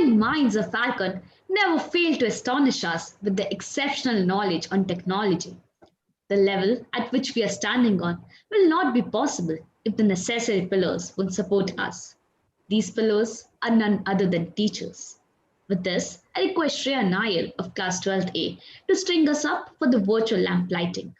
brilliant minds of Falcon never fail to astonish us with their exceptional knowledge on technology. The level at which we are standing on will not be possible if the necessary pillars won't support us. These pillars are none other than teachers. With this, I request Shreya Nayar of class 12A to string us up for the virtual lamp lighting.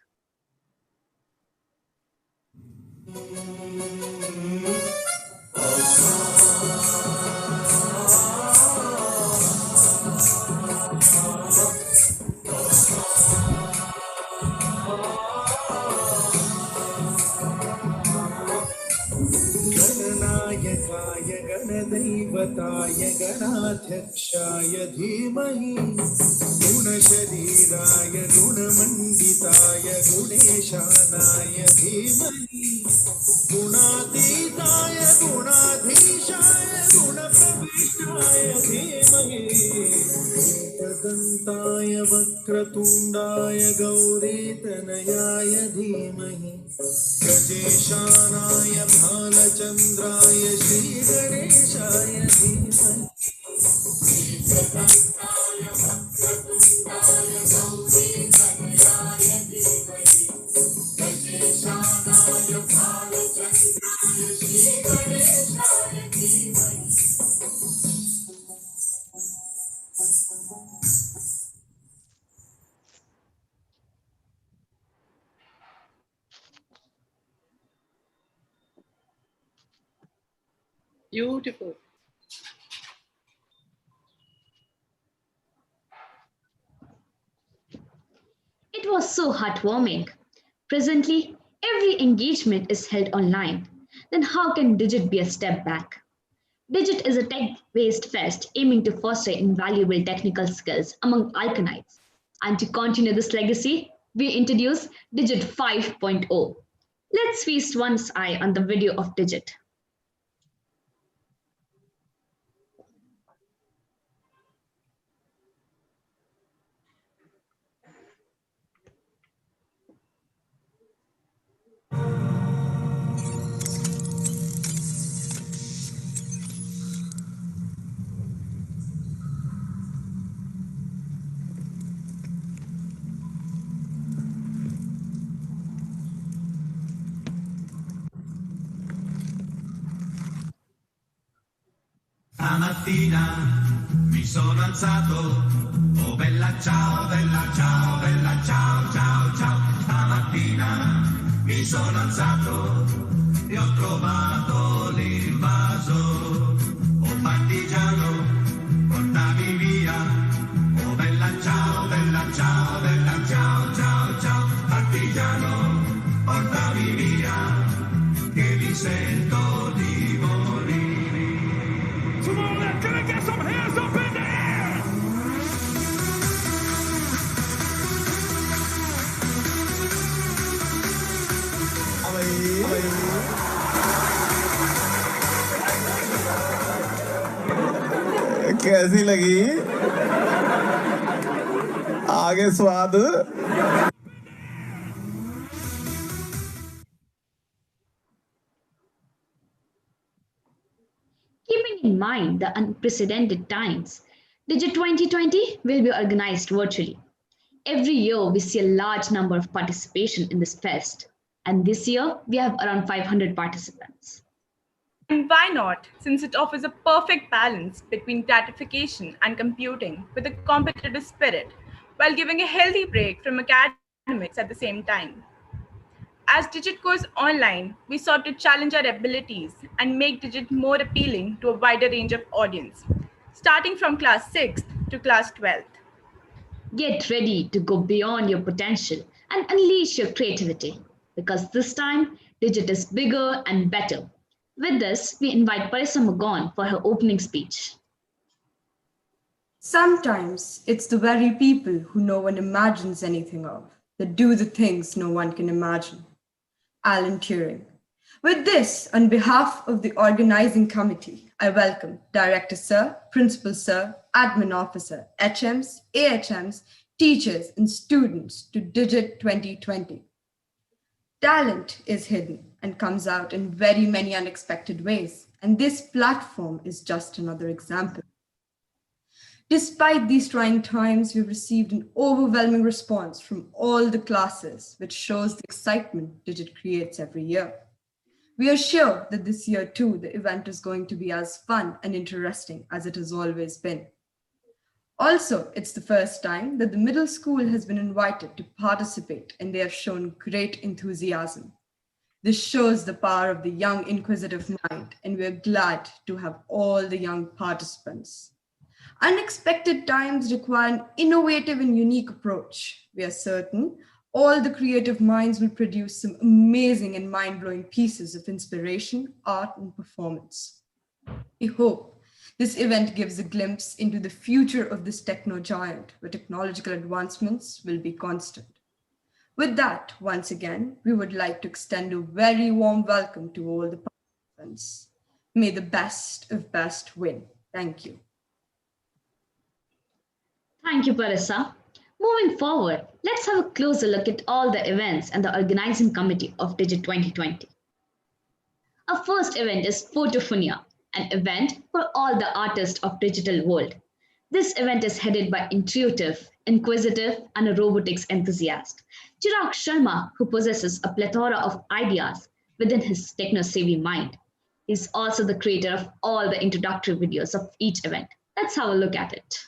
गणनायकाय गणदैवताय गणाध्यक्षाय धीमहि गुणशरीराय गुणमण्डिताय गुणेशानाय धीमहि गुणातीताय गुणाधीशाय गुणप्रविष्टाय धीमहि एकदन्ताय वक्रतुण्डाय गौरीतनयाय धीमहि गजेशानाय भालचन्द्राय श्रीगणेशाय धीमहि एकदन्ताय वक्रतुण्डाय गौरीतनयाय धीमहि गजेशानाय भालचन्द्राय श्रीगणेशाय धीमहि. Beautiful. It was so heartwarming. Presently, every engagement is held online. Then how can Digit be a step back? Digit is a tech-based fest aiming to foster invaluable technical skills among Alkanites. And to continue this legacy, we introduce Digit 5.0. Let's feast one's eye on the video of Digit. Stamattina mi sono alzato, oh bella ciao, ciao, ciao, ciao. Stamattina mi sono alzato e ho trovato l'invaso. Oh partigiano, portami via, oh bella ciao, ciao, ciao, ciao. Partigiano, portami via, che mi sento di morire. Come on, can I get some hands up in the air? कैसी लगी आगे स्वाद Keeping in mind the unprecedented times, Digit 2020 will be organized virtually. Every year, we see a large number of participation in this fest, and this year we have around 500 participants. And why not, since it offers a perfect balance between gratification and computing with a competitive spirit, while giving a healthy break from academics at the same time. As Digit goes online, we sought to challenge our abilities and make Digit more appealing to a wider range of audience, starting from class 6th to class 12th. Get ready to go beyond your potential and unleash your creativity, because this time Digit is bigger and better. With this, we invite Parisa Magon for her opening speech. Sometimes it's the very people who no one imagines anything of that do the things no one can imagine. Alan Turing. With this, on behalf of the organizing committee, I welcome Director Sir, Principal Sir, Admin Officer, HMs, AHMs, teachers, and students to Digit 2020. Talent is hidden and comes out in very many unexpected ways, and this platform is just another example. Despite these trying times, we've received an overwhelming response from all the classes, which shows the excitement Digit creates every year. We are sure that this year too, the event is going to be as fun and interesting as it has always been. Also, it's the first time that the middle school has been invited to participate, and they have shown great enthusiasm. This shows the power of the young inquisitive mind, and we are glad to have all the young participants. Unexpected times require an innovative and unique approach. We are certain all the creative minds will produce some amazing and mind-blowing pieces of inspiration, art, and performance. We hope this event gives a glimpse into the future of this techno giant, where technological advancements will be constant. With that, once again, we would like to extend a very warm welcome to all the participants. May the best of best win. Thank you. Thank you, Parisa. Moving forward, let's have a closer look at all the events and the organizing committee of Digit 2020. Our first event is Photophonia, an event for all the artists of digital world. This event is headed by intuitive, inquisitive, and a robotics enthusiast, Chirag Sharma, who possesses a plethora of ideas within his techno-savvy mind. He's also the creator of all the introductory videos of each event. Let's have a look at it.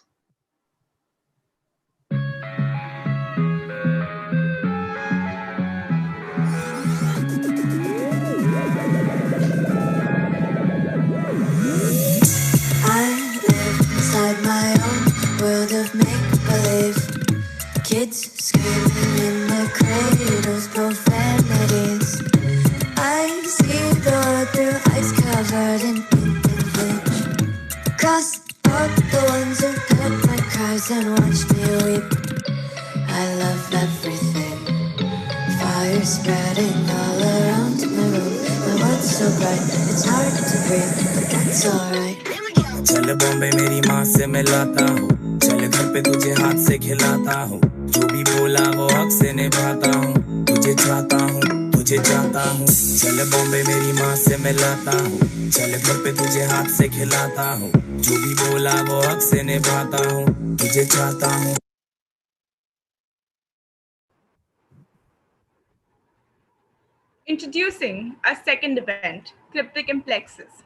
Inside my own world of make-believe, kids screaming in their cradles, profanities. I see the world through ice covered in ink and bleach. Cross out the ones who heard my cries and watched me weep. I love everything. Fire spreading all around my room. My world's so bright, it's hard to breathe, but that's alright. चल बॉम्बे मेरी माँ से मिलाता हूँ, चल घर पे तुझे हाथ से खिलाता हूँ, जो भी बोला वो हक से निभाता हूँ, तुझे चाहता हूँ, तुझे चाहता हूँ, चल बॉम्बे मेरी माँ से मिलाता हूँ, चल घर पे तुझे हाथ से खिलाता हूँ, जो भी बोला वो हक से निभाता हूँ, तुझे चाहता हूँ. Introducing our second event, Cryptic Implexes,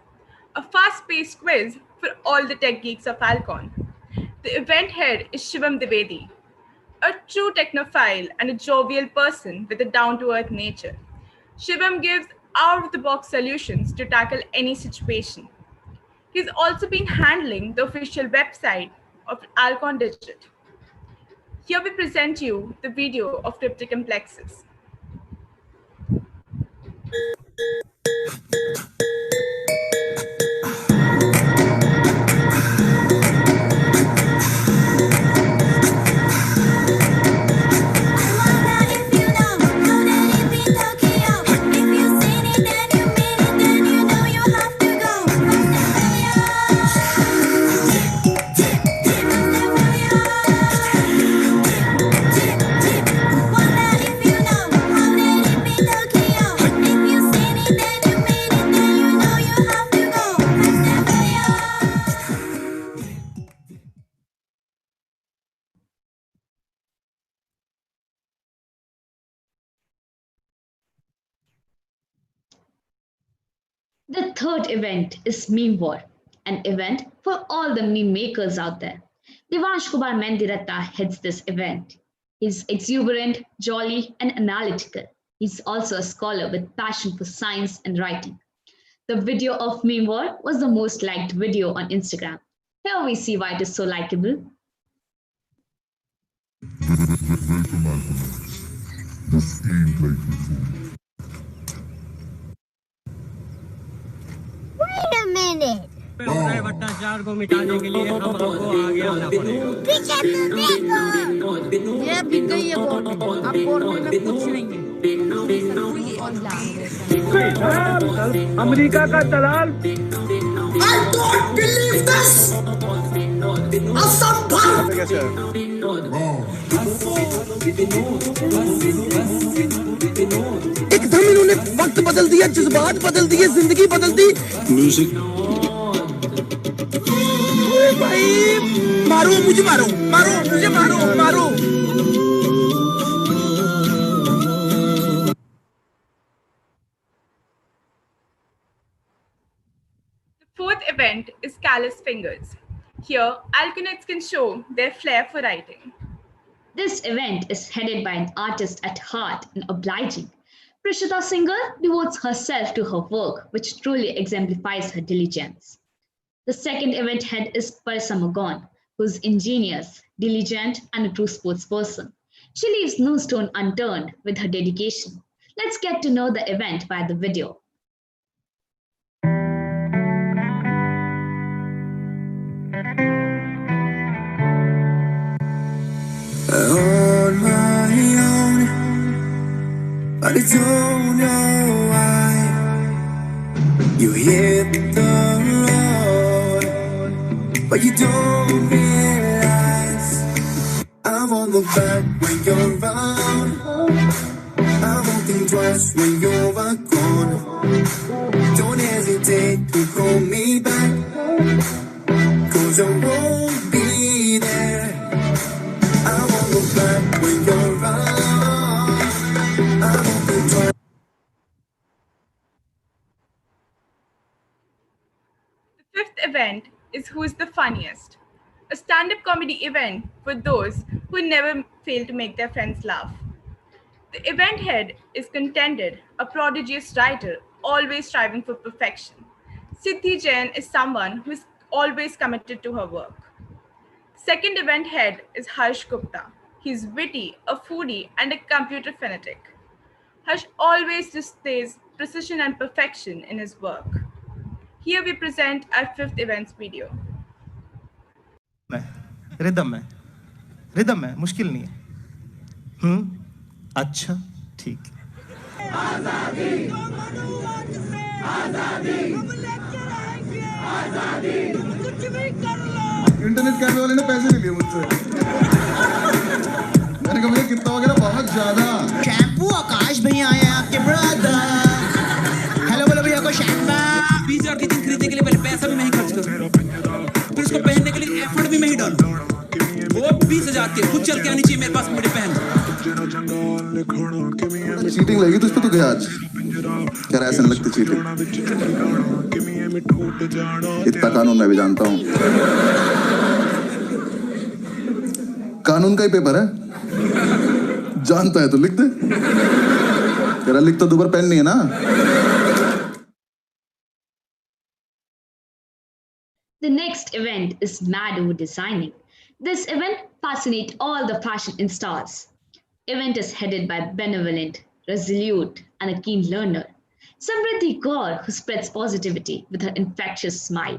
a fast-paced quiz for all the tech geeks of Alcon. The event head is Shivam Dwivedi, a true technophile and a jovial person with a down-to-earth nature. Shivam gives out-of-the-box solutions to tackle any situation. He's also been handling the official website of Alcon Digit. Here we present you the video of Cryptic Implexes. The third event is Meme War, an event for all the meme makers out there. Devansh Kumar Mendiratta heads this event. He's exuberant, jolly, and analytical. He's also a scholar with passion for science and writing. The video of Meme War was the most liked video on Instagram. Here we see why it is so likable. This ain't like before. Wait a minute. भ्रष्टाचार को मिटाने के लिए हम लोगों को आगे आना पड़ेगा. पीछे तो देखो. ये भी गई है वोट. अब वोट में कुछ नहीं है. अमेरिका का दलाल. I don't believe this. असंभव. एकदम इन्होंने वक्त बदल दिया, जज्बात बदल दिए, जिंदगी बदल दी. म्यूजिक भाई मारो मुझे मारो मारो मुझे मारो मारो The fourth event is Callous Fingers. Here, Alconites can show their flair for writing. This event is headed by an artist at heart and obliging. Prishita Singer devotes herself to her work, which truly exemplifies her diligence. The second event head is Parsa Magon, who is ingenious, diligent, and a true sportsperson. She leaves no stone unturned with her dedication. Let's get to know the event via the video. On my own, but I don't know why you hit the road, but you don't realize I won't look back when you're around. I won't think twice when you're gone. Don't hesitate to call me back, 'cause I won't be there. I won't look back when you're around. I won't think twice. The fifth event is Who is the Funniest? A stand-up comedy event for those who never fail to make their friends laugh. The event head is Contented, a prodigious writer, always striving for perfection. Siddhi Jain is someone who is always committed to her work. Second event head is Harsh Gupta. He's witty, a foodie, and a computer fanatic. Harsh always displays precision and perfection in his work. Here we present our fifth events video. Rhythm है मुश्किल नहीं है अच्छा ठीक internet cafe वाले ने पैसे ले लिए मुझसे मैंने कहा भैया कितना वगैरह बहुत ज्यादा शैम्पू आकाश भैया आए हैं आपके ब्रदर हेलो बोलो भैया को शैम्पू 20,000 की चीज खरीदने के लिए पहले पैसा भी मैं ही खर्च करूं फिर इसको पहनने के लिए एफर्ट भी मैं ही डालूं वो 20,000 के खुद चल के आनी चाहिए मेरे पास मुझे पहन चीटिंग लगी तो इस पे तो गया आज क्या ऐसा लगती चीटिंग इतना कानून मैं भी जानता हूँ कानून का ही पेपर है जानता है तो लिख दे तेरा लिख तो दोबारा पेन नहीं है ना The next event is Mad Over Designing. This event fascinates all the fashion instars. Event is headed by benevolent, resolute, and a keen learner, Samriddhi Gaur, who spreads positivity with her infectious smile.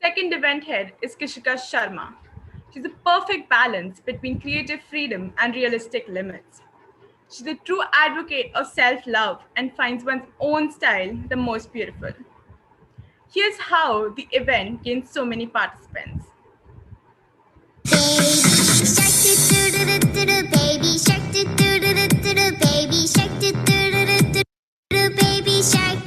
Second event head is Kishika Sharma. She's a perfect balance between creative freedom and realistic limits. She's a true advocate of self-love and finds one's own style the most beautiful. Here's how the event gained so many participants. Baby shark, baby shark, baby shark.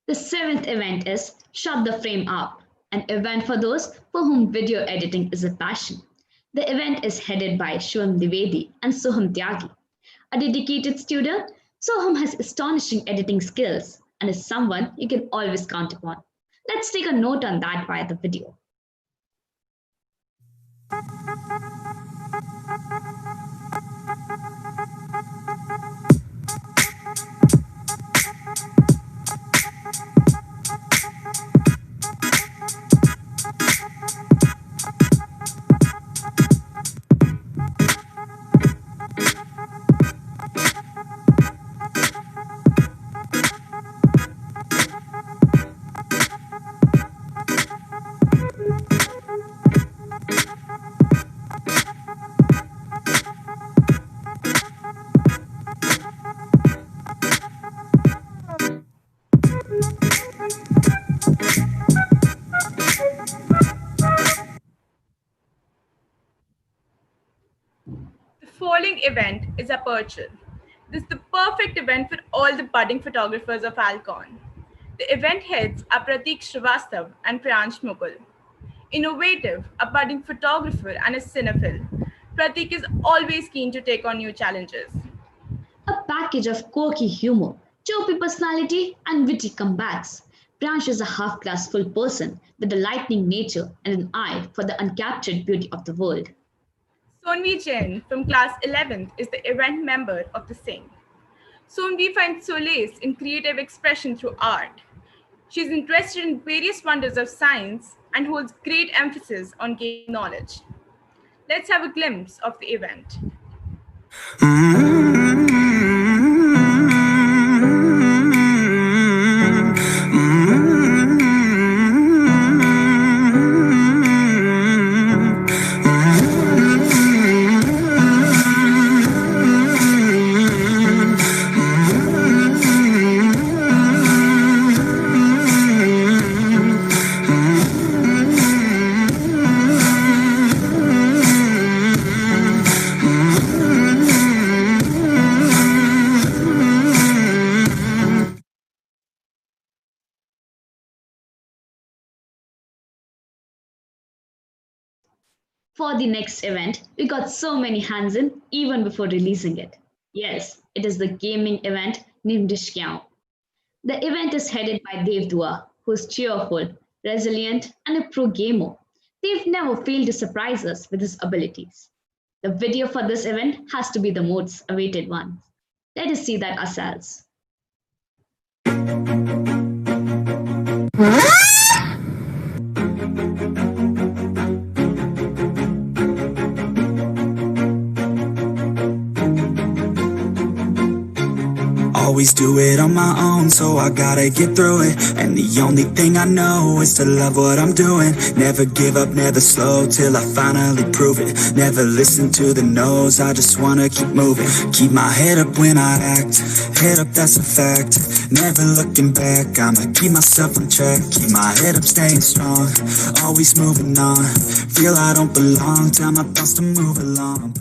The seventh event is Shut the Frame Up, an event for those for whom video editing is a passion. The event is headed by Shivam Dwivedi and Soham Tyagi. A dedicated student, Soham has astonishing editing skills and is someone you can always count upon. Let's take a note on that via the video. following event is Aperture. This is the perfect event for all the budding photographers of Alcon. The event heads are Pratik Srivastav and Priyansh Mukul. Innovative, a budding photographer and a cinephile, Pratik is always keen to take on new challenges. A package of quirky humor, chirpy personality, and witty comebacks. Priyansh is a half-class full person with a lightning nature and an eye for the uncaptured beauty of the world. Sonvi Jain from class 11th is the event member of the same. Sonvi finds solace in creative expression through art. She is interested in various wonders of science and holds great emphasis on gaining knowledge. Let's have a glimpse of the event. For the next event, we got so many hands in even before releasing it. Yes, it is the gaming event named Dishkyao. The event is headed by Dev Dua, who is cheerful, resilient, and a pro gamer. They've never failed to surprise us with his abilities. The video for this event has to be the most awaited one. Let us see that ourselves. Always do it on my own, so I gotta get through it. And the only thing I know is to love what I'm doing. Never give up, never slow, till I finally prove it. Never listen to the no's, I just wanna keep moving. Keep my head up when I act, head up, that's a fact. Never looking back, I'ma keep myself on track. Keep my head up, staying strong, always moving on. Feel I don't belong, tell my thoughts to move along.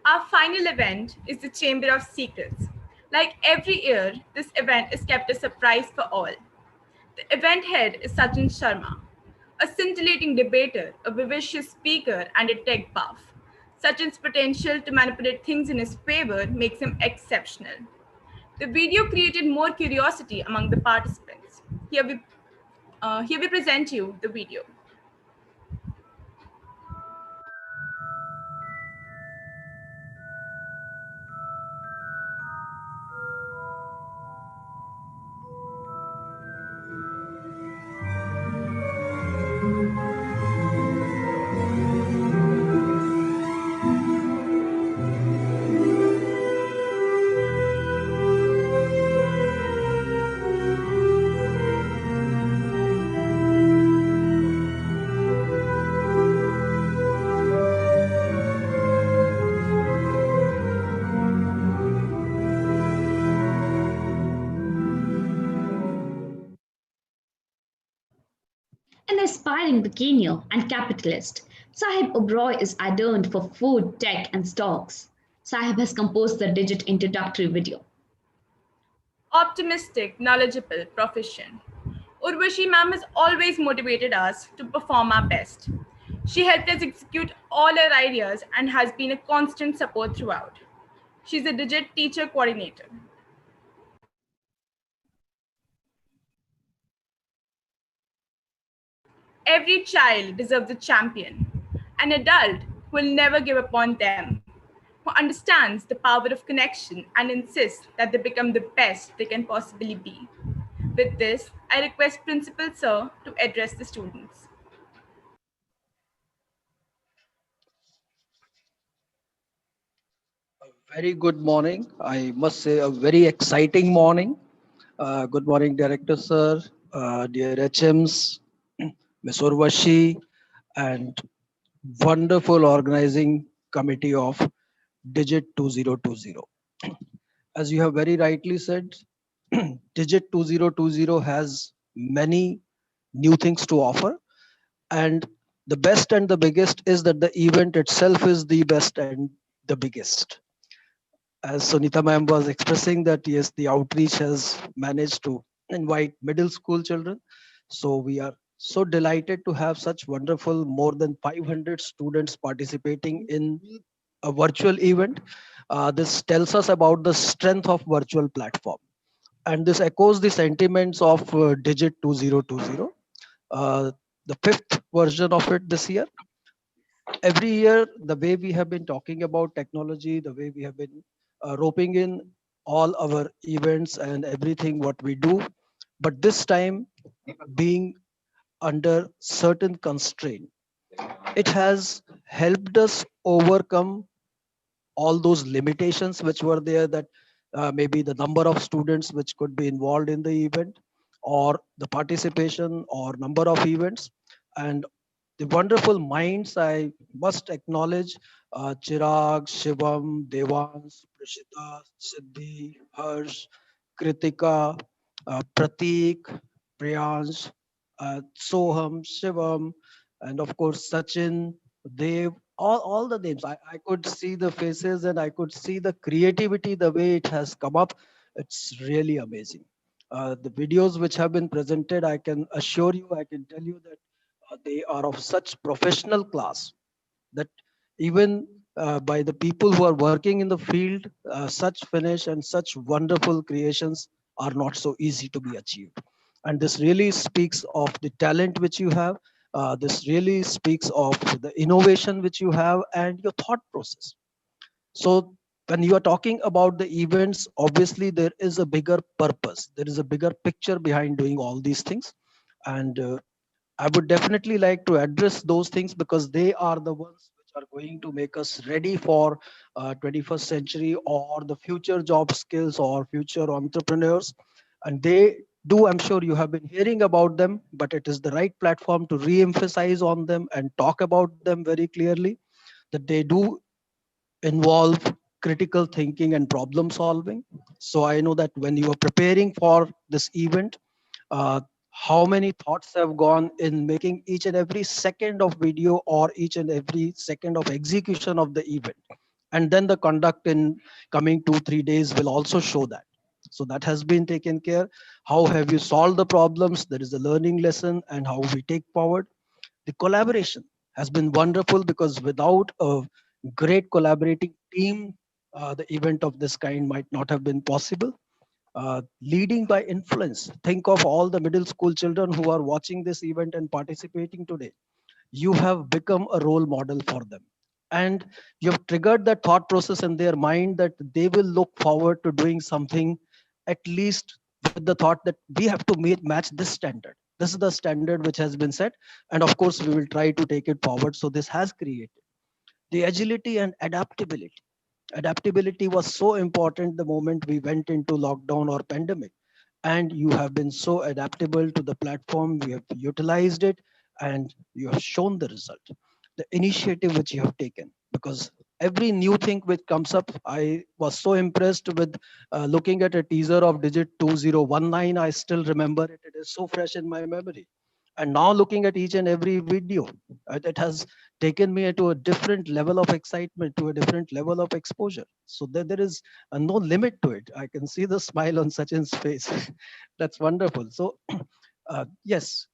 Our final event is the Chamber of Secrets. Like every year, this event is kept a surprise for all. The event head is Sachin Sharma, a scintillating debater, a vivacious speaker, and a tech buff. Sachin's potential to manipulate things in his favor makes him exceptional. The video created more curiosity among the participants. Here we present you the video. An aspiring buccaneer and capitalist, Sahib Oberoi is adorned for food, tech, and stocks. Sahib has composed the Digit introductory video. Optimistic, knowledgeable, proficient. Urvashi ma'am has always motivated us to perform our best. She helped us execute all our ideas and has been a constant support throughout. She's a Digit teacher coordinator. Every child deserves a champion, an adult who will never give up on them, who understands the power of connection and insists that they become the best they can possibly be. With this, I request Principal Sir to address the students. Very good morning. I must say a very exciting morning. Good morning, Director Sir, dear HMs, Ms. Urvashi, and wonderful organizing committee of Digit 2020. As you have very rightly said, Digit 2020 has many new things to offer. And the best and the biggest is that the event itself is the best and the biggest. As Sunita ma'am was expressing that yes, the outreach has managed to invite middle school children. So we are so delighted to have such wonderful more than 500 students participating in a virtual event. This tells us about the strength of virtual platform. And this echoes the sentiments of Digit 2020, the fifth version of it this year. Every year, the way we have been talking about technology, the way we have been roping in all our events and everything what we do, but this time being under certain constraint, it has helped us overcome all those limitations which were there, that maybe the number of students which could be involved in the event, or the participation or number of events. And the wonderful minds, I must acknowledge Chirag, Shivam, Devans, Prashita, Siddhi, Harsh, Kritika, Pratik, Priyansh, Soham, Shivam, and of course Sachin, Dev, all the names. I could see the faces and I could see the creativity, the way it has come up. It's really amazing. The videos which have been presented, I can assure you, I can tell you that they are of such professional class that even by the people who are working in the field, such finish and such wonderful creations are not so easy to be achieved. And this really speaks of the talent which you have. This really speaks of the innovation which you have and your thought process. So when you are talking about the events, obviously there is a bigger purpose. There is a bigger picture behind doing all these things. And I would definitely like to address those things because they are the ones which are going to make us ready for 21st century or the future job skills or future entrepreneurs. And they do, I'm sure you have been hearing about them, but it is the right platform to re-emphasize on them and talk about them very clearly, that they do involve critical thinking and problem solving. So I know that when you are preparing for this event, uh, how many thoughts have gone in making each and every second of video or each and every second of execution of the event. And then the conduct in coming 2 3 days will also show that. So that has been taken care. How have you solved the problems? There is a learning lesson and how we take forward. The collaboration has been wonderful because without a great collaborating team, the event of this kind might not have been possible. Leading by influence. Think of all the middle school children who are watching this event and participating today. You have become a role model for them. And you have triggered that thought process in their mind that they will look forward to doing something, at least with the thought that we have to match this standard. This is the standard which has been set. And of course, we will try to take it forward. So this has created the agility and adaptability. Adaptability was so important the moment we went into lockdown or pandemic. And you have been so adaptable to the platform. We have utilized it and you have shown the result. The initiative which you have taken, because every new thing which comes up, I was so impressed with looking at a teaser of Digit 2019. I still remember it. It is so fresh in my memory. And now looking at each and every video, it has taken me to a different level of excitement, to a different level of exposure. So there is no limit to it. I can see the smile on Sachin's face. That's wonderful. So yes,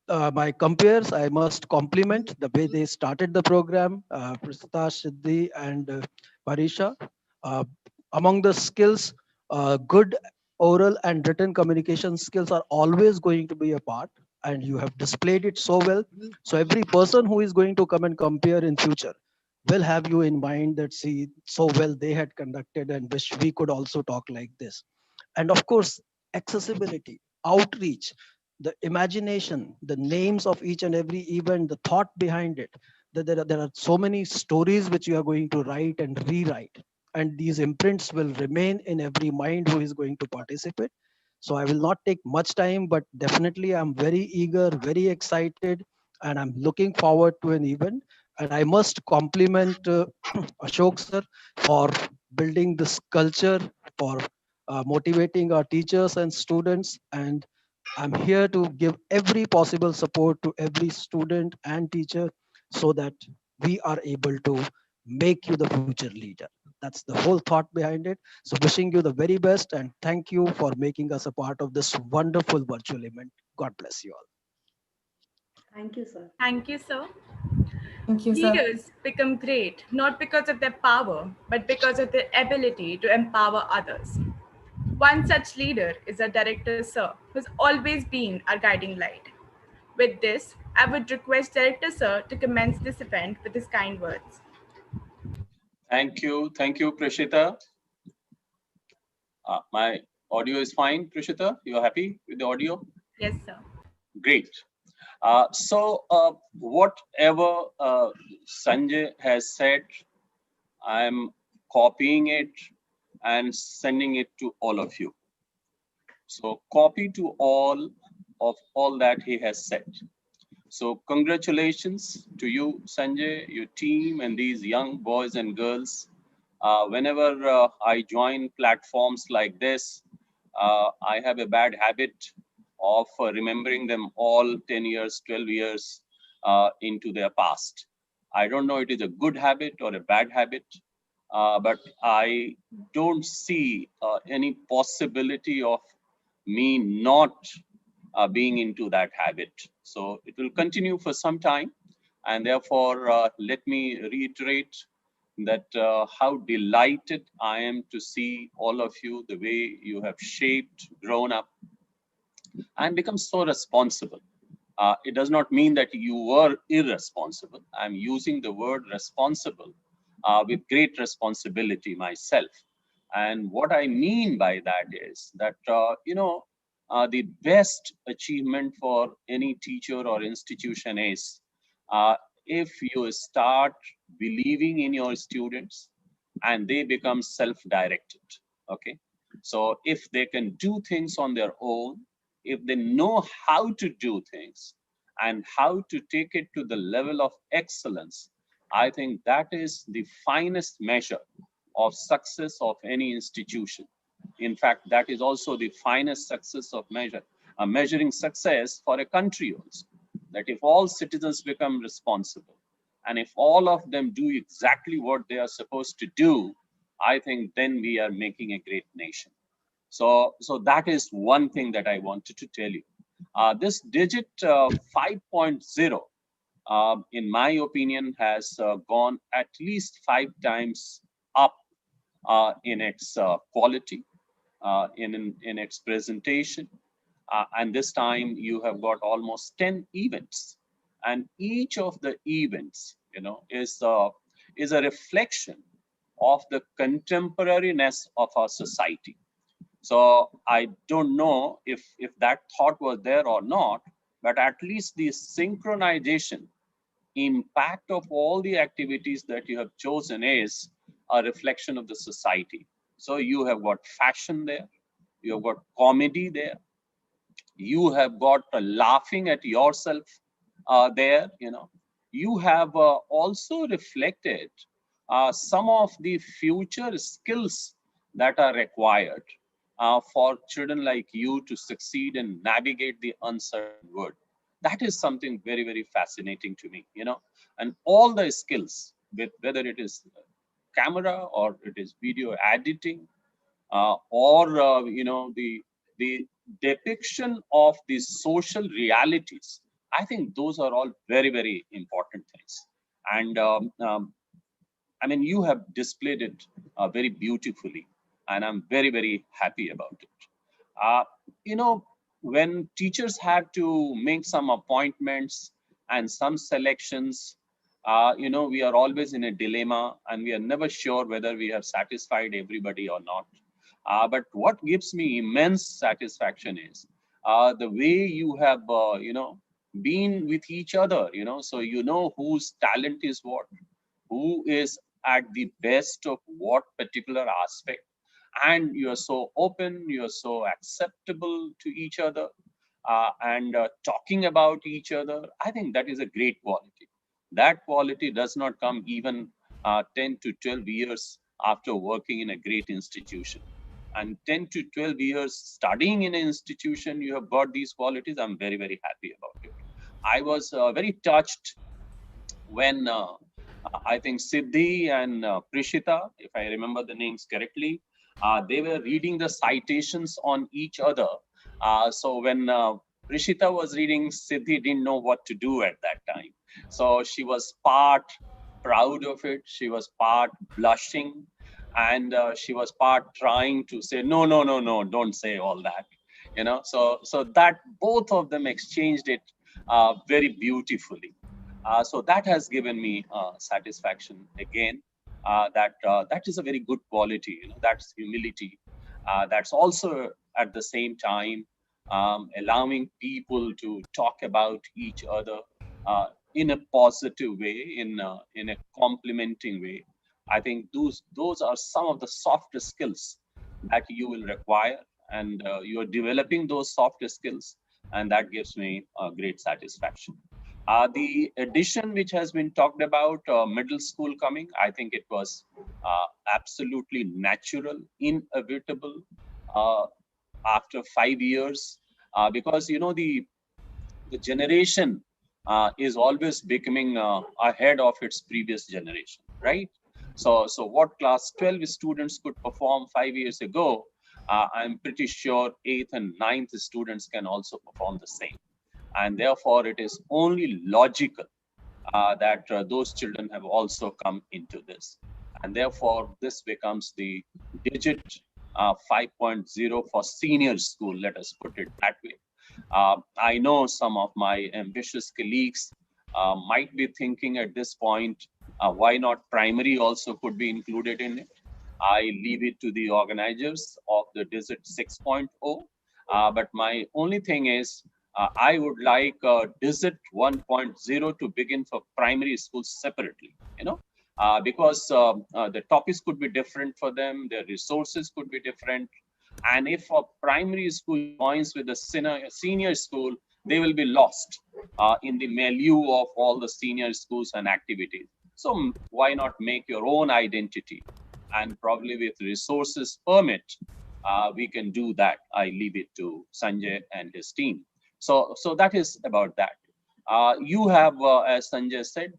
my compeers, I must compliment the way they started the program, Prasita, Siddhi, and Parisha. Uh, Among the skills, good oral and written communication skills are always going to be a part, and you have displayed it so well. So every person who is going to come and compare in future will have you in mind that see so well they had conducted and wish we could also talk like this. And of course, accessibility, outreach, the imagination, the names of each and every event, the thought behind it. There are so many stories which you are going to write and rewrite. And these imprints will remain in every mind who is going to participate. So I will not take much time, but definitely I'm very eager, very excited, and I'm looking forward to an event. And I must compliment Ashok sir for building this culture, for motivating our teachers and students, and I'm here to give every possible support to every student and teacher so that we are able to make you the future leader. That's the whole thought behind it. So, wishing you the very best and thank you for making us a part of this wonderful virtual event. God bless you all. Thank you, sir. Thank you, sir. Thank you, sir. Leaders become great not because of their power, but because of their ability to empower others. One such leader is our director, sir, who's always been our guiding light. With this, I would request Director Sir to commence this event with his kind words. Thank you, Prashita. My audio is fine, Prashita. You're happy with the audio? Yes, sir. Great. Whatever Sanjay has said, I'm copying it and sending it to all of you. So copy to all of all that he has said. So congratulations to you, Sanjay, your team, and these young boys and girls. Whenever I join platforms like this, I have a bad habit of remembering them all 10 years, 12 years into their past. I don't know it is a good habit or a bad habit, but I don't see any possibility of me not being into that habit. So it will continue for some time. And therefore, let me reiterate that how delighted I am to see all of you, the way you have shaped, grown up, and become so responsible. It does not mean that you were irresponsible. I'm using the word responsible with great responsibility myself. And what I mean by that is that, the best achievement for any teacher or institution is if you start believing in your students and they become self-directed. Okay. So if they can do things on their own, if they know how to do things and how to take it to the level of excellence, I think that is the finest measure of success of any institution. In fact, that is also the finest success of measuring success for a country also. That if all citizens become responsible and if all of them do exactly what they are supposed to do, I think then we are making a great nation. So that is one thing that I wanted to tell you. This digit 5.0, in my opinion, has gone at least 5 times up in its quality, in its presentation. And this time you have got almost 10 events. And each of the events, is a reflection of the contemporariness of our society. So I don't know if that thought was there or not, but at least the synchronization impact of all the activities that you have chosen is a reflection of the society. So you have got fashion there, you have got comedy there, you have got laughing at yourself there, you have also reflected some of the future skills that are required for children like you to succeed and navigate the uncertain world. That is something very, very fascinating to me, and all the skills, with whether it is camera or it is video editing, or the depiction of the social realities. I think those are all very, very important things. And I mean, you have displayed it very beautifully, and I'm very, very happy about it. Uh, when teachers have to make some appointments and some selections, we are always in a dilemma and we are never sure whether we have satisfied everybody or not. But what gives me immense satisfaction is the way you have, been with each other, so whose talent is what, who is at the best of what particular aspect, and you're so open, you're so acceptable to each other, and talking about each other. I think that is a great quality. That quality does not come even 10 to 12 years after working in a great institution. and 10 to 12 years studying in an institution, you have got these qualities. I'm very, very happy about it. I was very touched when I think Siddhi and Prishita, if I remember the names correctly, they were reading the citations on each other. So when Prishita was reading, Siddhi didn't know what to do at that time. So she was part proud of it, she was part blushing, and she was part trying to say, no, no, no, no, don't say all that. So that both of them exchanged it very beautifully. So that has given me satisfaction again. That is a very good quality. That's humility. That's also at the same time allowing people to talk about each other in a positive way, in a complimenting way. I think those are some of the softer skills that you will require, and you are developing those softer skills, and that gives me great satisfaction. The addition which has been talked about, middle school coming, I think it was absolutely natural, inevitable after 5 years, because the generation is always becoming ahead of its previous generation, right? So what class 12 students could perform 5 years ago, I'm pretty sure 8th and 9th students can also perform the same. And therefore, it is only logical that those children have also come into this. And therefore, this becomes the digit 5.0 for senior school, let us put it that way. I know some of my ambitious colleagues might be thinking at this point, why not primary also could be included in it? I leave it to the organizers of the Digit 6.0. But my only thing is, I would like Digit 1.0 to begin for primary schools separately, because the topics could be different for them, their resources could be different. And if a primary school joins with a senior school, they will be lost in the milieu of all the senior schools and activities. So why not make your own identity? And probably with resources permit, we can do that. I leave it to Sanjay and his team. So that is about that. You have, as Sanjay said,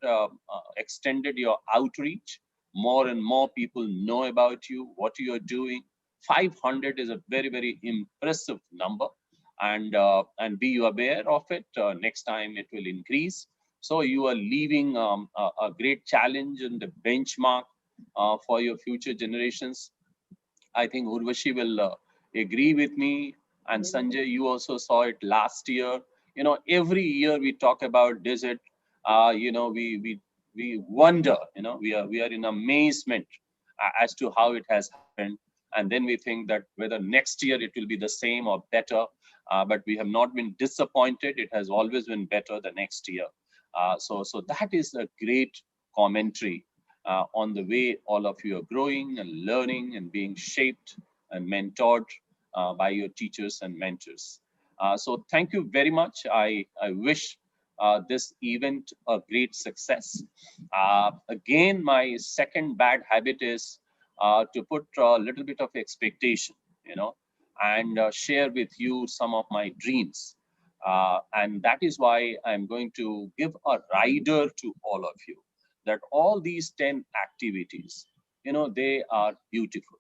extended your outreach. More and more people know about you, what you are doing. 500 is a very, very impressive number, and be aware of it. Next time it will increase. So you are leaving a great challenge and the benchmark for your future generations. I think Urvashi will agree with me, and Sanjay, you also saw it last year. Every year we talk about Digit. We wonder. We are in amazement as to how it has happened, and then we think that whether next year it will be the same or better. But we have not been disappointed. It has always been better the next year. So that is a great commentary on the way all of you are growing and learning and being shaped and mentored by your teachers and mentors. So thank you very much. I wish this event a great success. Again, my second bad habit is to put a little bit of expectation, and share with you some of my dreams. And that is why I'm going to give a rider to all of you, that all these 10 activities, they are beautiful.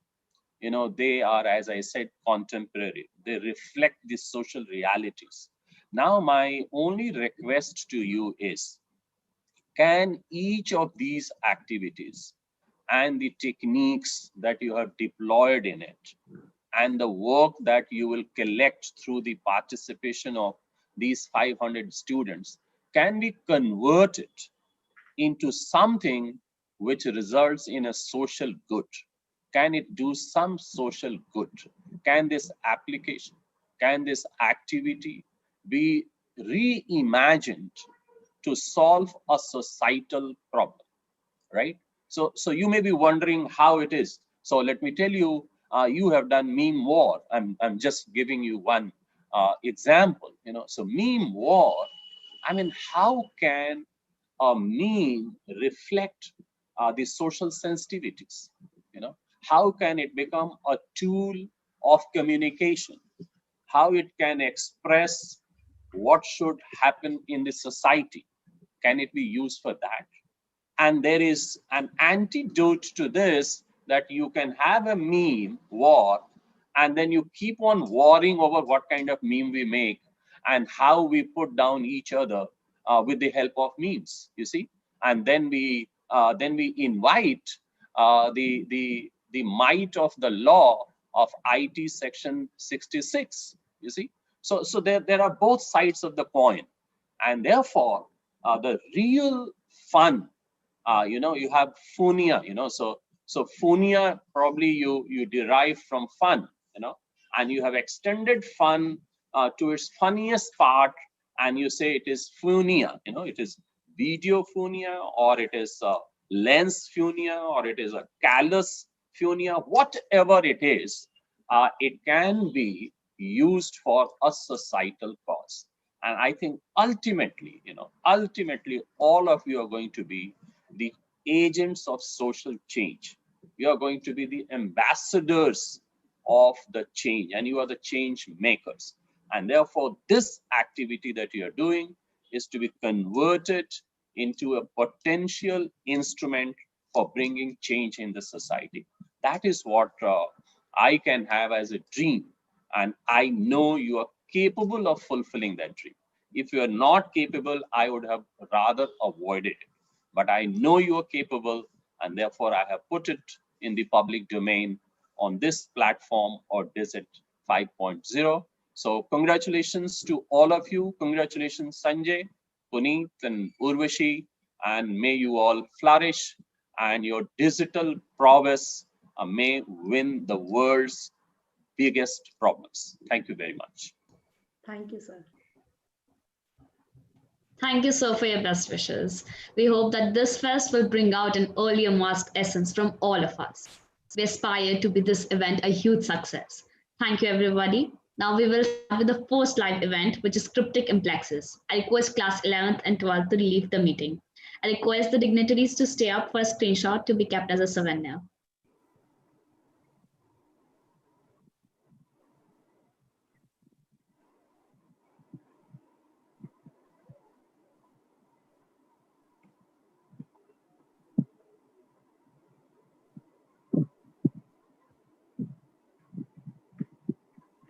They are, as I said, contemporary. They reflect the social realities. Now, my only request to you is, can each of these activities and the techniques that you have deployed in it and the work that you will collect through the participation of these 500 students, can be converted into something which results in a social good? Can it do some social good? Can this application, can this activity be reimagined to solve a societal problem, right? So you may be wondering how it is. So let me tell you, you have done meme war. I'm just giving you one example. So meme war, I mean, how can a meme reflect the social sensitivities? How can it become a tool of communication, how it can express what should happen in the society. Can it be used for that? And there is an antidote to this, that you can have a meme war, and then you keep on warring over what kind of meme we make and how we put down each other with the help of memes, you see. And then we invite the might of the law of IT section 66, you see. So there are both sides of the coin, and therefore the real fun, you have funia, so funia probably you derive from fun, and you have extended fun to its funniest part, and you say it is funia, it is video funia, or it is lens funia, or it is a callous funia, whatever it is, it can be used for a societal cause. And I think ultimately, all of you are going to be the agents of social change. You are going to be the ambassadors of the change, and you are the change makers. And therefore, this activity that you are doing is to be converted into a potential instrument for bringing change in the society. That is what I can have as a dream. And I know you are capable of fulfilling that dream. If you are not capable, I would have rather avoided it. But I know you are capable, and therefore I have put it in the public domain on this platform, or Digit 5.0. So congratulations to all of you. Congratulations, Sanjay, Puneet, and Urvashi, and may you all flourish, and your digital prowess may win the world's biggest problems. Thank you very much. Thank you, sir. Thank you, sir, for your best wishes. We hope that this fest will bring out an earlier masked essence from all of us. We aspire to be this event a huge success. Thank you, everybody. Now we will start with the first live event, which is Cryptic Implexes. I request class 11th and 12th to leave the meeting. I request the dignitaries to stay up for a screenshot to be kept as a souvenir.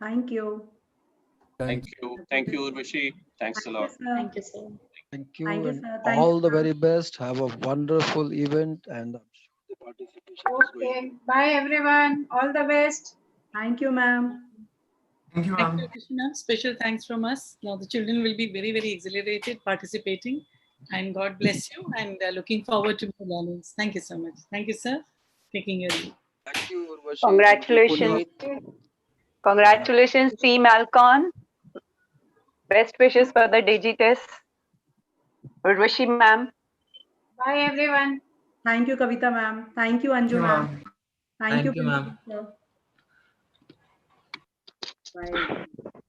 Thank you. Thank you. Thank you, Urvashi. Thanks a lot. Thank you, sir. Thank you, Thank you, and sir. Thank all you, the sir. very best. Have a wonderful event, and I'm sure the participation is going. Okay. Bye, everyone. All the best. Thank you, ma'am. Thank you, Thank ma'am. you, Krishna. Special thanks from us. Now the children will be very, very exhilarated participating, and God bless you, and looking forward to the learnings. Thank you so much. Thank you, sir, taking your lead. Thank you, Urvashi. Congratulations. Thank you, Congratulations, Team Alcon. Best wishes for the Digitest. Urvashi ma'am. Bye, everyone. Thank you, Kavita ma'am. Thank you, Anju ma'am. Thank you, Thank you, ma'am. Puneet sir. Bye.